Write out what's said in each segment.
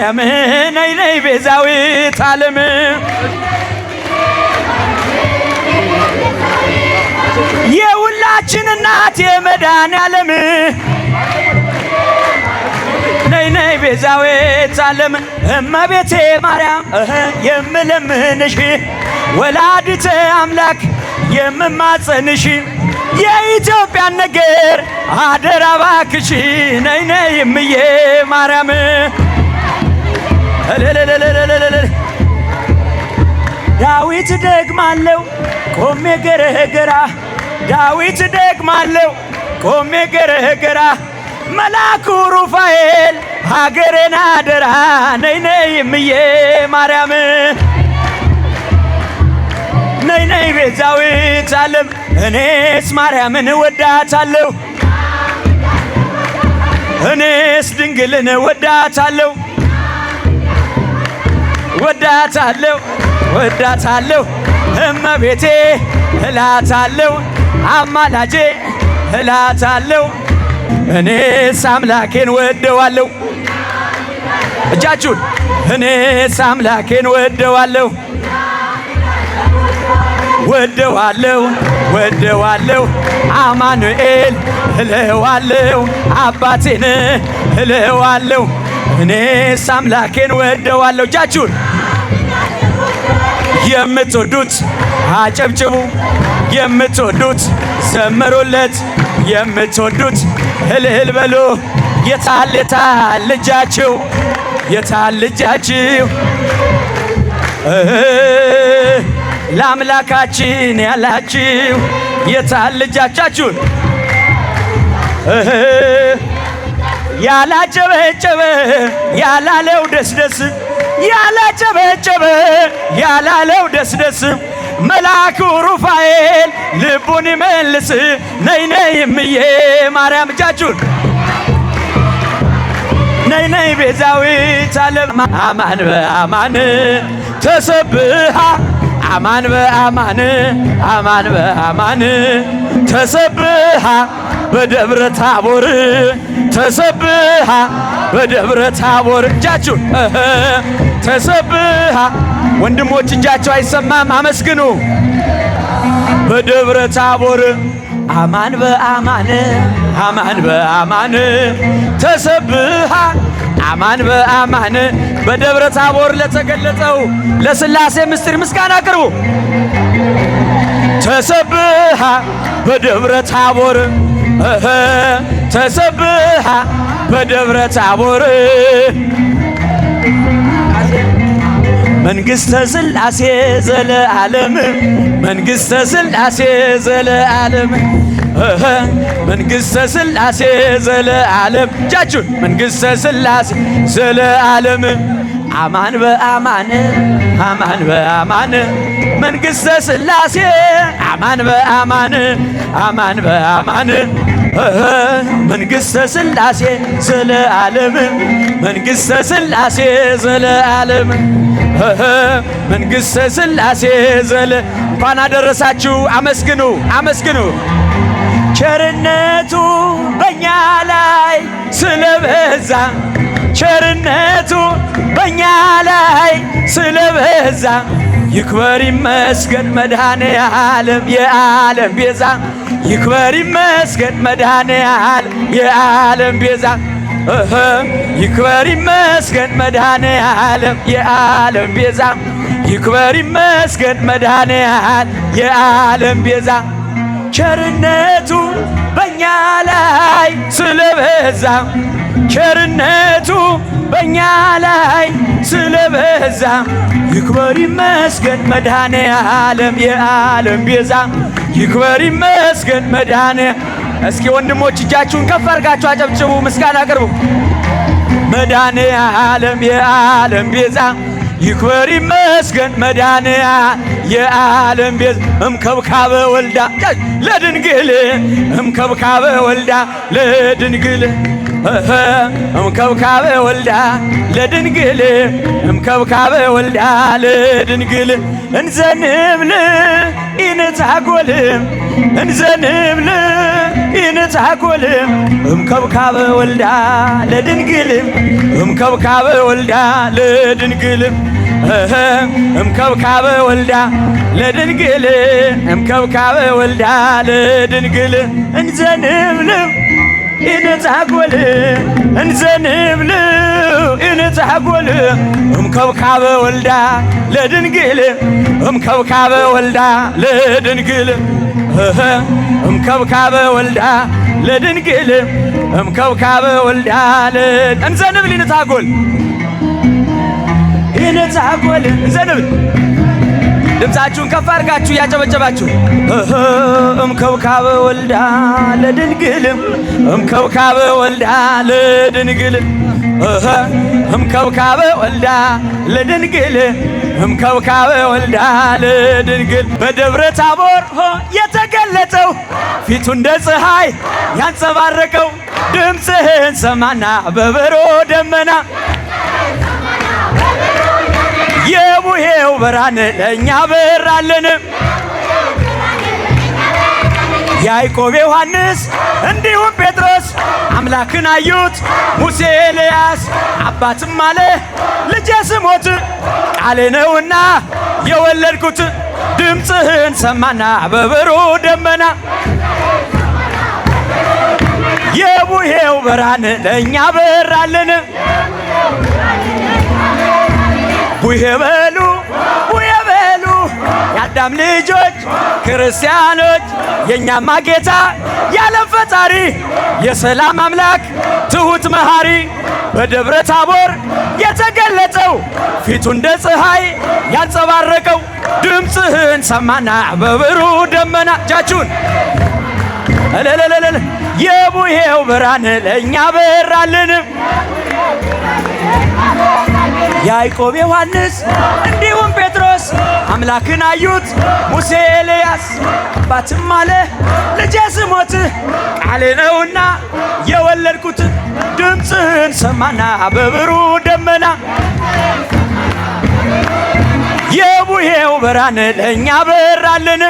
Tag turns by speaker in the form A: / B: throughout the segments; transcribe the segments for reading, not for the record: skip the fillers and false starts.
A: ማርያም ነይ ነይ ቤዛዊት ዓለም የሁላችን እናት የመድኃኔዓለም ነይ ነይ ቤዛዊት ዓለም እመቤቴ ማርያም የምለምንሽ ወላዲተ አምላክ የምማጸንሽ የኢትዮጵያን ነገር አደራ እባክሽ ነይ ነይ እምዬ ማርያም ዳዊት ደግማለው ቆሜ ገረገራ ዳዊት ደግማለው ቆሜ ገረገራ መልአኩ ሩፋኤል ሀገሬን አደራ ነይ ነይ እምዬ ማርያም ነይ ነይ ቤዛዊት ዓለም እኔስ ማርያምን ወዳታለሁ እኔስ ድንግልን ወዳታለሁ ወዳታለሁ ወዳታለሁ እመቤቴ እላታለሁ አማላጄ እላታለሁ እኔስ አምላኬን ወደዋለሁ እጃችሁን እኔስ አምላኬን ወደዋለሁ ወደዋለሁ ወደዋለሁ አማኑኤል እለዋለሁ አባቴን እለዋለሁ እኔስ አምላኬን ወደዋለሁ እጃችሁን የምትወዱት አጨብጭቡ የምትወዱት ዘምሩለት የምትወዱት እልል በሉ የታል የታል ልጃችሁ የታል ልጃችሁ ለአምላካችን ያላችሁ የታል ልጃቻችሁን ያላጨበጨበ ያላለው ደስደስ ያላጨበጨበ ያላለው ደስደስ መልአኩ ሩፋኤል ልቡን ይመልስ ነይ ነይ እምዬ ማርያም እጃችሁን ነይ ነይ ቤዛዊት ዓለም አማን በአማን ተሰብሃ አማን በአማን አማን በአማን ተሰብሃ በደብረ ታቦር ተሰብሃ በደብረ ታቦር እጃችሁን ተሰብሃ ወንድሞች እጃቸው አይሰማም አመስግኑ በደብረ ታቦር አማን በአማን አማን በአማን ተሰብሃ አማን በአማን በደብረ ታቦር ለተገለጠው ለሥላሴ ምስጢር ምስጋና አቅርቡ ተሰብሃ በደብረ ታቦር ተሰብሃ በደብረ ታቦር መንግሥተ ሥላሴ ዘለዓለም መንግሥተ ሥላሴ ዘለዓለም መንግሥተ ሥላሴ ዘለዓለም እጃችሁን መንግሥተ ሥላሴ ዘለዓለም አማን በአማን አማን በአማን መንግሥተ ሥላሴ አማን በአማን አማን በአማን መንግሥተ ሥላሴ ዘለዓለም መንግሥተ ሥላሴ ዘለዓለም መንግሥተ ሥላሴ ዘለ እንኳን አደረሳችሁ አመስግኑ አመስግኑ ቸርነቱ በእኛ ላይ ስለበዛ ቸርነቱ በእኛ ላይ ስለበዛ ይክበር ይመስገን መድኃኔዓለም የዓለም ቤዛ ይክበር ይመስገን መድኃኔዓለም የዓለም ቤዛ ይክበር ይመስገን መድኃኔዓለም የዓለም ቤዛ ይክበር ይመስገን መድኃኔዓለም የዓለም ቤዛ ቸርነቱ በእኛ ላይ ስለበዛ ቸርነቱ በእኛ ላይ ስለበዛ ይክበር ይመስገን መድኃኔዓለም የዓለም ቤዛ ይክበር ይመስገን መድኃኔዓለም እስኪ ወንድሞች እጃችሁን ከፍ አድርጋችሁ አጨብጭቡ ምስጋና አቅርቡ መድኃኔዓለም የዓለም ቤዛ ይክበር ይመስገን መድኃኔዓለም የዓለም ቤዛ እምከብካበ ወልዳ ለድንግል እምከብካበ ወልዳ ለድንግል እምከብካበ ወልዳ ለድንግል እምከብካበ ወልዳ ለድንግል እንዘንብል ኢንታጎል እንዘንብል ይንጻጎል እምከብካበ ወልዳ ለድንግል እምከብካበ ወልዳ ለድንግል እምከብካበ ወልዳ ለድንግል እምከብካበ ወልዳ ለድንግል እንዘንብል ይንጻጎል እንዘንብል ይንጻጎል እምከብካበ ወልዳ ለድንግል እምከብካበ ወልዳ ለድንግል እምከብካበ ወልዳ ለድንግል እምከብካበ ወልዳ እንዘንብል ይንጻጎል ይንጻጎል እንዘንብል ድምፃችሁን ከፍ አድርጋችሁ እያጨበጨባችሁ እምከብካበ ወልዳ ለድንግል እምከብካበ ወልዳ ለድንግል እምከብካበ ወልዳ ለድንግል እምከብካበ ወልዳ ለድንግል በደብረ ታቦር የተገለጠው ፊቱ እንደ ፀሐይ ያንጸባረቀው ድምፅህን ሰማና በበሮ ደመና የቡሄው ብርሃን ለእኛ በራልን ያዕቆብ ዮሐንስ እንዲሁም ጴጥሮስ አምላክን አዩት ሙሴ ኤልያስ አባትም አለ ልጄ ስሞት ቃሌ ነውና የወለድኩት ድምፅህን ሰማና በብሩህ ደመና የቡሄው ብርሃን ለእኛ በራልን ቡሄ በሉ ቡሄ በሉ የአዳም ልጆች ክርስቲያኖች የእኛማ ጌታ የዓለም ፈጣሪ የሰላም አምላክ ትሁት መሐሪ በደብረ ታቦር የተገለጸው ፊቱ እንደ ፀሐይ ያንጸባረቀው ድምፅህን ሰማና በብሩህ ደመና እጃችሁን እልልልልል የቡሄው ብርሃን ለእኛ በራልን ያዕቆብ ዮሐንስ እንዲሁም ጴጥሮስ አምላክን አዩት ሙሴ ኤልያስ አባትም አለ ልጄ ስሞት ቃሌ ነውና የወለድኩት ድምፅህን ሰማና በብሩህ ደመና የቡሄው ብርሃን ለእኛ በራልን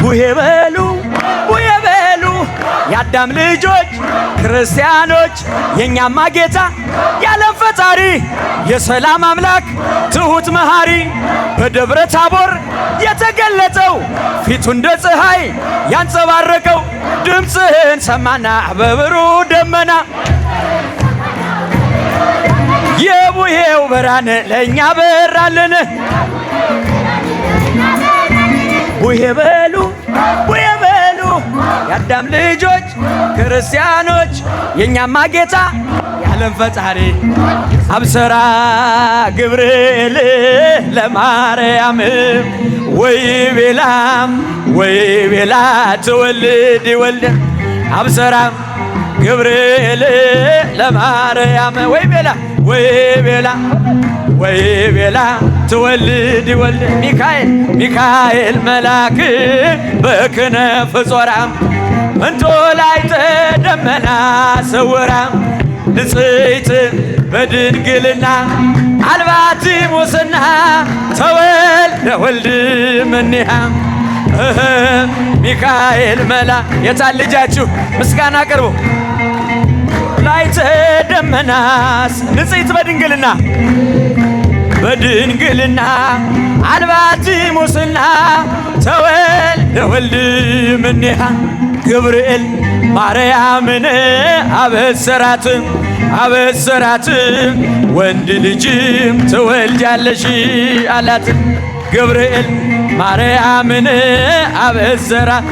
A: ቡሄ በሉ ቡሄ በሉ የአዳም ልጆች ክርስቲያኖች የእኛማ ጌታ የዓለም ፈጣሪ የሰላም አምላክ ትሁት መሐሪ በደብረ ታቦር የተገለጠው ፊቱ እንደ ፀሐይ ያንጸባረቀው ድምፅህን ሰማና በብሩህ ደመና የቡሄው ብርሃን ለእኛ በራልን ቡሄ በሉ ቡሄ በሉ የአዳም ልጆች ክርስቲያኖች የእኛማ ጌታ የዓለም ፈጣሪ አብሰራ ገብርኤል ለማርያም ወይ ቤላ ትወልድ ወልደ አብሰራ ገብርኤል ለማርያም ወይ ቤላ ትወልድ ወልደ ሚካኤል መልአክ በክነፍ ጾራ እንጦላዕተ ደመና ሰውራ ንጽሕት በድንግልና አልባቲ ሙስና ተወልደ ወልድ እምኔሃ ሚካኤል መልአክ የታል ልጃችሁ ምስጋና አቅርቡ ላዕተ ደመናስ ንጽሕት በድንግልና አልባቲ ሙስና ተወልደ ወልድ እምኔሃ ገብርኤል ማርያምን አበሰራት ወንድ ልጅም ትወልጃለሽ አላት ገብርኤል ማርያምን አበሰራት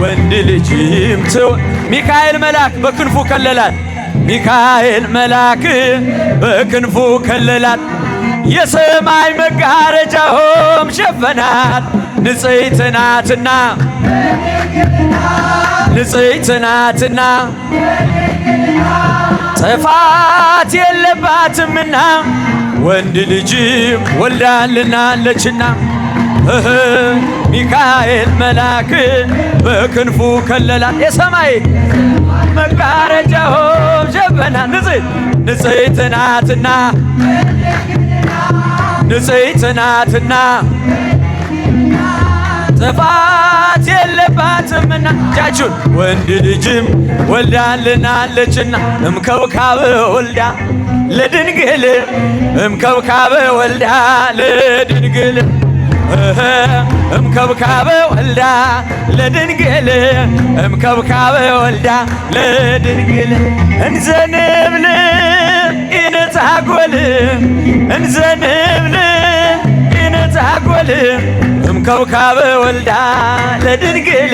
A: ወንድ ልጅም ሚካኤል መልአክ በክንፉ ከለላት ሚካኤል መልአክ በክንፉ ከለላት የሰማይ መጋረጃውም ሸፈናት ንጽሕት ናትና ጥፋት የለባትምና ወንድ ልጅም ወልዳልናለችና ሚካኤል መልአክ በክንፉ ከለላት የሰማይ መጋረጃውም ሸፈናት ንጽሕት ናትና ጥፋት የለባትምና እጃችሁን ወንድ ልጅም ወልዳልናለችና እምከብካብ ወልዳ ለድንግል እምከብካብ ወልዳ ለድንግል እምከብካብ ወልዳ ለድንግል እምከብካብ ወልዳ ለድንግል እንዘንብል ኢነታጎል እንዘንብል ኢነታጎል እምከብካብ ወልዳ ለድንግል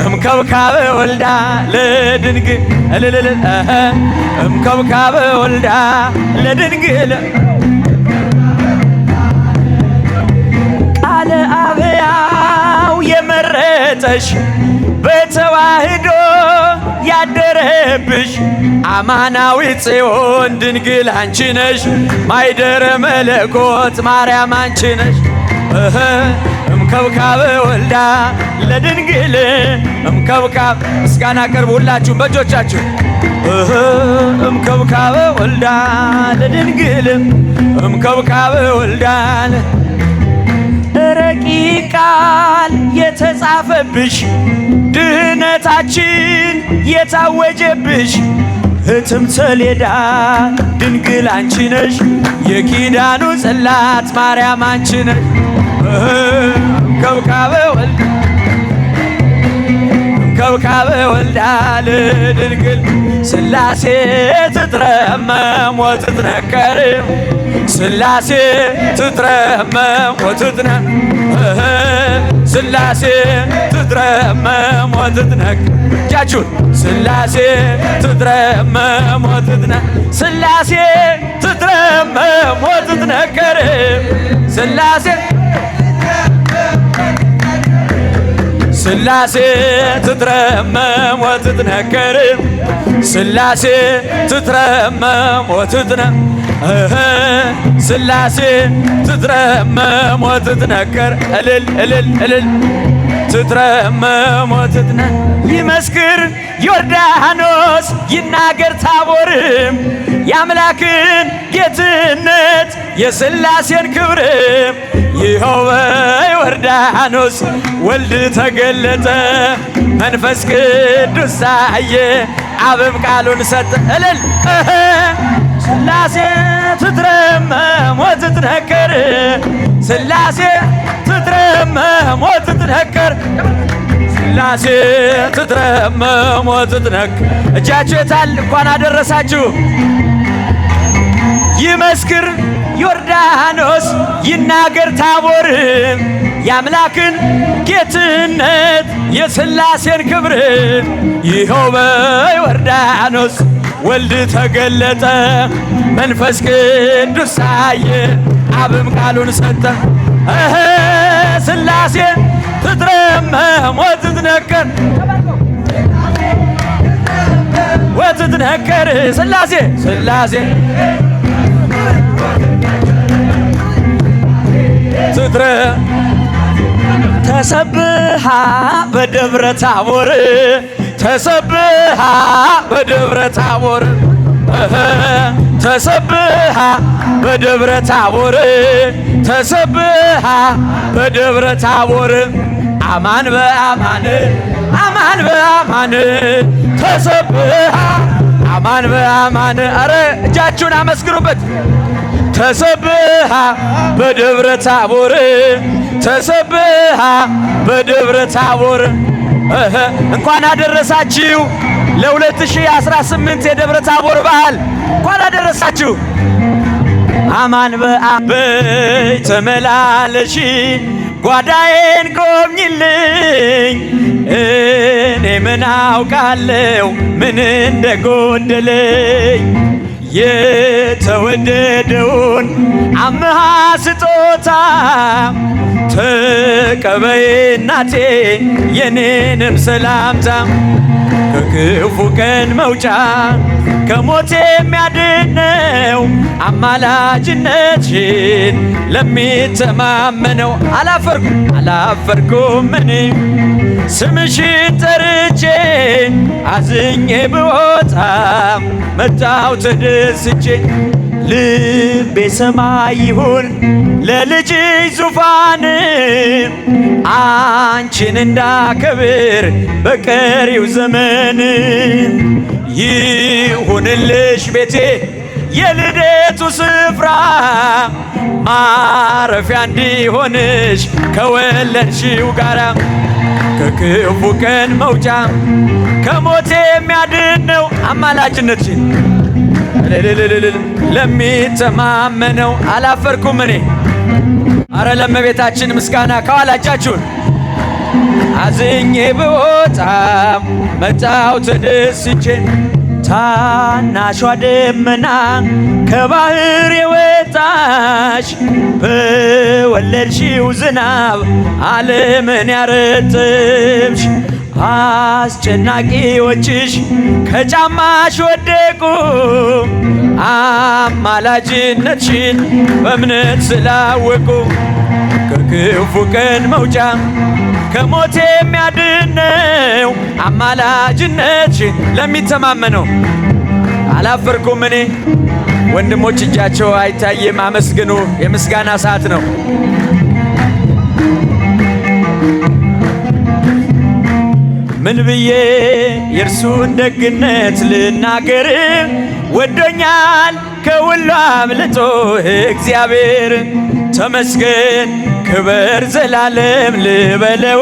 A: እምከብካብ ወልዳ ለድንግል እልል እምከብካብ ወልዳ ለድንግል ቃለ አብያው የመረጠሽ በተዋህዶ ያደረብሽ አማናዊት ጽዮን ድንግል አንቺ ነሽ። ማይደረ መለኮት ማርያም አንቺ ነሽ። እምከብካብ ወልዳ ለድንግል እምከብካብ ምስጋና ቀርቡ ሁላችሁም በእጆቻችሁ እምከብካብ ወልዳ ለድንግል እምከብካብ ወልዳ ረቂቅ ቃል የተጻፈብሽ ድህነታችን የታወጀብሽ ህትምተ ሌዳ ድንግል አንቺ ነሽ። የኪዳኑ ጽላት ማርያም አንቺ ነሽ። እምከብካብ ወልዳ እምከብካብ ወልዳ ለድንግል ሥላሴ ትትረመም ወትትነከር ሥላሴ ትትረመም ወትትነከር ሥላሴ ትትረመም ወትትነከር እጃችሁን ሥላሴ ትትረመም ወትትነከር ሥላሴ ትትረመም ወትትነከር ሥላሴ ሥላሴ ትትረመም ወትትነከር ሥላሴ ትትረመም ወትትነከር ሥላሴ ትትረመም ወትትነከር እልል እልል እልል ትትረመም ወትትነከር ይመስክር ዮርዳኖስ ይናገር ታቦርም የአምላክን ጌትነት የሥላሴን ክብር ይኸው በዮርዳኖስ ወልድ ተገለጠ መንፈስ ቅዱስ ታየ አብም ቃሉን ሰጠ እልል ሥላሴ ትትረመም ወትትነከር ሥላሴ ትትረመም ወትትነከር ሥላሴ ትትረመም ወትትነከር እጃችሁ የታል? እንኳን አደረሳችሁ። ይመስክር ዮርዳኖስ ይናገር ታቦር የአምላክን ጌትነት የሥላሴን ክብር ይኸው በዮርዳኖስ ወልድ ተገለጠ መንፈስ ቅዱስ ታየ አብም ቃሉን ሰጠ ሥላሴ ትትረመም ወትትነከር ወትትነከር ሥላሴ ሥላሴ ትትረ ተሰብሃ በደብረ ታቦር ተሰብሃ በደብረ ታቦር ተሰብሃ በደብረ ታቦር ተሰብሃ በደብረ ታቦር አማን በአማን አማን በአማን ተሰብሃ አማን በአማን አረ እጃችሁን አመስግኑበት። ተሰብሃ በደብረ ታቦር ተሰብሃ በደብረ ታቦር እንኳን አደረሳችሁ ለ2018 የደብረ ታቦር በዓል እንኳን አደረሳችሁ። አማን በአበይ ተመላለሺ ጓዳዬን ጎብኝልኝ እኔ ምን አውቃለሁ ምን እንደጎደለኝ የተወደደውን አምሃ ስጦታ ተቀበይ እናቴ የኔንም ሰላምታ ከክፉ ቀን መውጫ ከሞት የሚያድነው አማላጅነትሽን ለሚተማመነው አላፈርኩም እኔ ስምሽን ጠርቼ አዝኜ ብወጣ መጣው ተደስቼ ልቤ ሰማይ ይሁን ለልጅሽ ዙፋን አንቺን እንዳከብር በቀሪው ዘመን ይሁንልሽ ቤቴ የልደቱ ስፍራ ማረፊያ እንዲሆንሽ ከወለድሽው ጋራ ከክፉ ቀን መውጫ ከሞት የሚያድን ነው አማላጅነትሽን ለሚተማመነው አላፈርኩም እኔ። አረ ለእመቤታችን ምስጋና ከኋላ እጃችሁን አዝኜ ብወጣም መጣሁ ተደስቼ ታናሿ ደመና ከባህር የወጣሽ በወለድሽው ዝናብ ዓለምን ያረጥብሽ አስጨናቂዎችሽ ከጫማሽ ወደቁ አማላጅነትሽን በእምነት ስላወቁ ከክፉ ቀን መውጫ ከሞት የሚያድነው አማላጅነትሽን ለሚተማመነው አላፈርኩም እኔ። ወንድሞች እጃቸው አይታየም፣ አመስግኑ። የምስጋና ሰዓት ነው። ምን ብዬ የእርሱን ደግነት ልናገር? ወዶኛል ከሁሉ አብልጦ እግዚአብሔር። ተመስገን ክበር ዘላለም ልበለው፣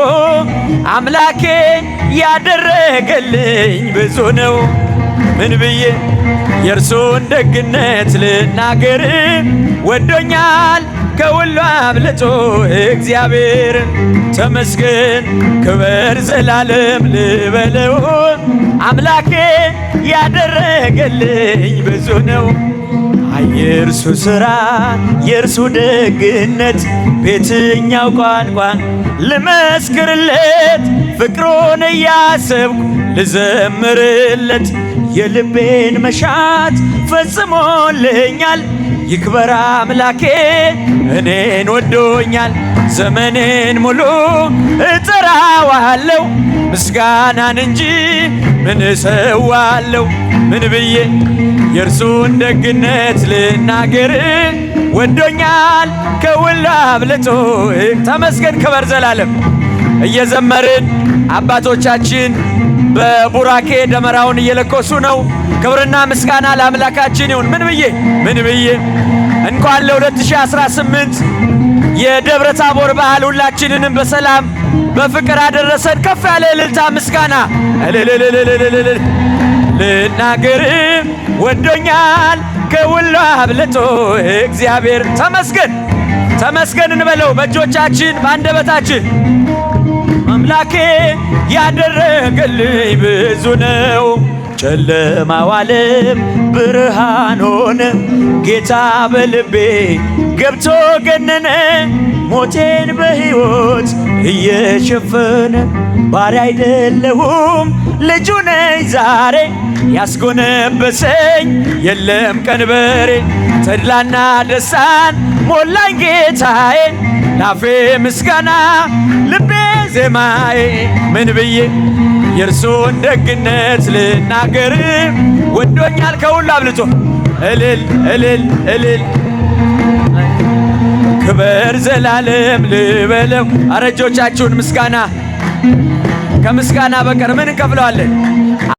A: አምላኬ ያደረገልኝ ብዙ ነው። ምን ብዬ የእርሱን ደግነት ልናገር? ወዶኛል ከሁሉ አብልጦ እግዚአብሔር። ተመስገን ክበር ዘላለም ልበለው፣ አምላኬ ያደረገልኝ ብዙ ነው። የእርሱ ሥራ የእርሱ ደግነት በየትኛው ቋንቋ ልመስክርለት? ፍቅሩን እያሰብኩ ልዘምርለት። የልቤን መሻት ፈጽሞልኛል። ይክበር አምላኬ እኔን ወዶኛል። ዘመኔን ሙሉ እጠራዋለሁ ምስጋናን እንጂ ምን እሰዋለሁ? ምን ብዬ የእርሱን ደግነት ልናገር? ወዶኛል ከሁሉ አብልጦ። ተመስገን ክበር ዘላለም እየዘመርን አባቶቻችን በቡራኬ ደመራውን እየለኮሱ ነው። ክብርና ምስጋና ለአምላካችን ይሁን። ምን ብዬ እንኳን ለ2018 የደብረ ታቦር በዓል ሁላችንንም በሰላም በፍቅር አደረሰን። ከፍ ያለ እልልታ ምስጋና ልናገር። ወዶኛል ከሁሉ አብልጦ እግዚአብሔር። ተመስገን እንበለው በእጆቻችን በአንደበታችን። አምላኬ ያደረገልኝ ብዙ ነው። ጨለማው ዓለም ብርሃን ሆነ። ጌታ በልቤ ገብቶ ገነነ። ሞቴን በሕይወት እየሸፈነ ባሪያ አይደለሁም ልጁ ነኝ ዛሬ። ያስጎነበሰኝ የለም ቀንበሬ። ተድላና ደስታን ሞላኝ ጌታዬ። ላፌ ምስጋና ልቤ ዜማዬ። ምን ብዬ የእርሱን ደግነት ልናገር? ወዶኛል ከሁሉ አብልጦ። እልል ክበር ዘላለም ልበለው። አረጆቻችሁን ምስጋና ከምስጋና በቀር ምን እንከፍለዋለን?